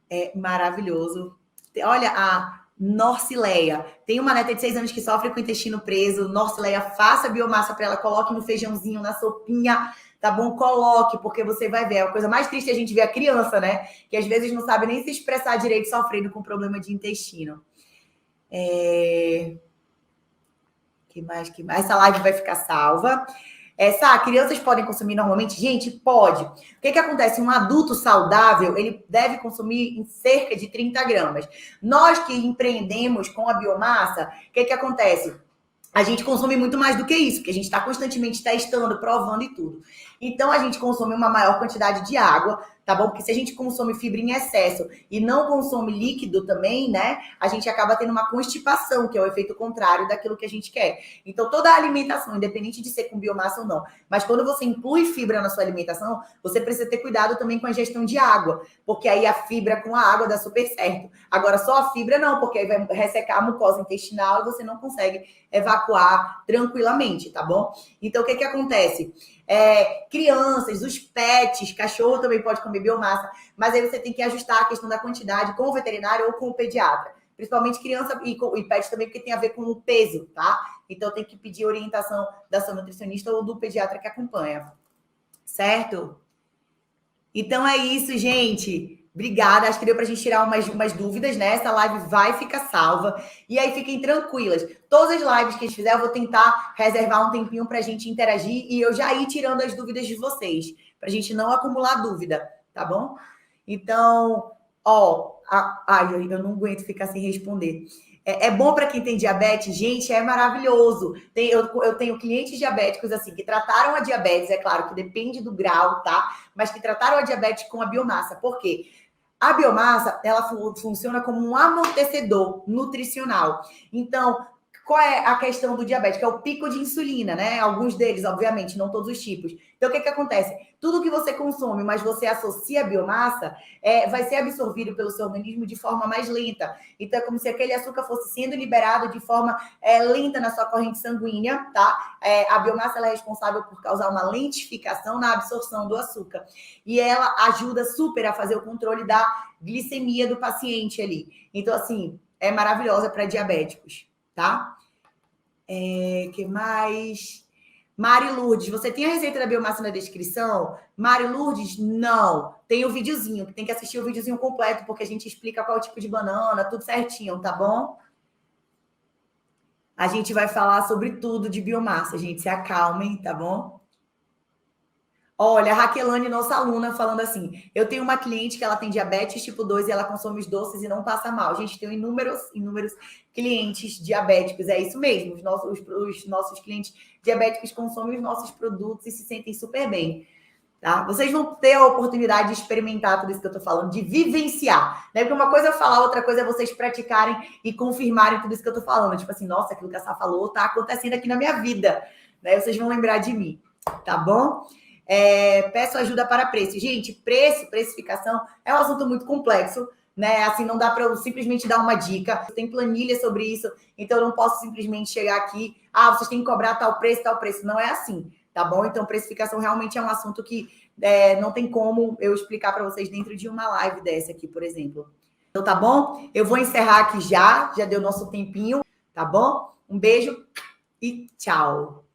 Speaker 1: É maravilhoso. Olha, a Norcileia. Tem uma neta de 6 anos que sofre com o intestino preso. Norcileia, faça biomassa para ela, coloque no feijãozinho, na sopinha, tá bom? Coloque, porque você vai ver. A coisa mais triste é a gente ver a criança, né? Que às vezes não sabe nem se expressar direito, sofrendo com problema de intestino. Que mais? Essa live vai ficar salva. Crianças podem consumir normalmente? Gente, pode. O que acontece? Um adulto saudável, ele deve consumir em cerca de 30 gramas. Nós que empreendemos com a biomassa, o que acontece? A gente consome muito mais do que isso, porque a gente está constantemente testando, provando e tudo. Então, a gente consome uma maior quantidade de água, tá bom? Porque se a gente consome fibra em excesso e não consome líquido também, né? A gente acaba tendo uma constipação, que é o efeito contrário daquilo que a gente quer. Então, toda a alimentação, independente de ser com biomassa ou não, mas quando você inclui fibra na sua alimentação, você precisa ter cuidado também com a ingestão de água, porque aí a fibra com a água dá super certo. Agora, só a fibra não, porque aí vai ressecar a mucosa intestinal e você não consegue evacuar tranquilamente, tá bom? Então, o que acontece? Crianças, os pets, cachorro também pode comer biomassa, mas aí você tem que ajustar a questão da quantidade com o veterinário ou com o pediatra. Principalmente criança e pet também, porque tem a ver com o peso, tá? Então, tem que pedir orientação da sua nutricionista ou do pediatra que acompanha. Certo? Então, é isso, gente. Obrigada, acho que deu para a gente tirar umas dúvidas, né? Essa live vai ficar salva. E aí, fiquem tranquilas. Todas as lives que a gente fizer, eu vou tentar reservar um tempinho para a gente interagir e eu já ir tirando as dúvidas de vocês, para a gente não acumular dúvida, tá bom? Então, eu não aguento ficar sem responder. É bom para quem tem diabetes, gente, é maravilhoso. Eu tenho clientes diabéticos assim que trataram a diabetes, é claro que depende do grau, tá? Mas que trataram a diabetes com a biomassa. Por quê? A biomassa, ela funciona como um amortecedor nutricional. Então, qual é a questão do diabético? É o pico de insulina, né? Alguns deles, obviamente, não todos os tipos. Então, o que acontece? Tudo que você consome, mas você associa a biomassa, vai ser absorvido pelo seu organismo de forma mais lenta. Então, é como se aquele açúcar fosse sendo liberado de forma lenta na sua corrente sanguínea, tá? A biomassa ela é responsável por causar uma lentificação na absorção do açúcar. E ela ajuda super a fazer o controle da glicemia do paciente ali. Então, assim, é maravilhosa para diabéticos, tá? Que mais? Mari Lourdes, você tem a receita da biomassa na descrição? Mari Lourdes, não. Tem o videozinho, tem que assistir o videozinho completo, porque a gente explica qual tipo de banana, tudo certinho, tá bom? A gente vai falar sobre tudo de biomassa, gente. Se acalmem, tá bom? Olha, a Raquelane, nossa aluna, falando assim: eu tenho uma cliente que ela tem diabetes tipo 2 e ela consome os doces e não passa mal. Gente, tem inúmeros clientes diabéticos, é isso mesmo. Os nossos clientes diabéticos consomem os nossos produtos e se sentem super bem. Tá? Vocês vão ter a oportunidade de experimentar tudo isso que eu tô falando, de vivenciar. Né? Porque uma coisa é eu falar, outra coisa é vocês praticarem e confirmarem tudo isso que eu tô falando. Tipo assim, nossa, aquilo que a Sá falou tá acontecendo aqui na minha vida. Né? Vocês vão lembrar de mim, tá bom? Peço ajuda para preço. Gente, precificação é um assunto muito complexo, né? Assim, não dá para eu simplesmente dar uma dica. Tem planilha sobre isso, então eu não posso simplesmente chegar aqui, vocês têm que cobrar tal preço. Não é assim, tá bom? Então, precificação realmente é um assunto que não tem como eu explicar para vocês dentro de uma live dessa aqui, por exemplo. Então, tá bom? Eu vou encerrar aqui já deu nosso tempinho, tá bom? Um beijo e tchau.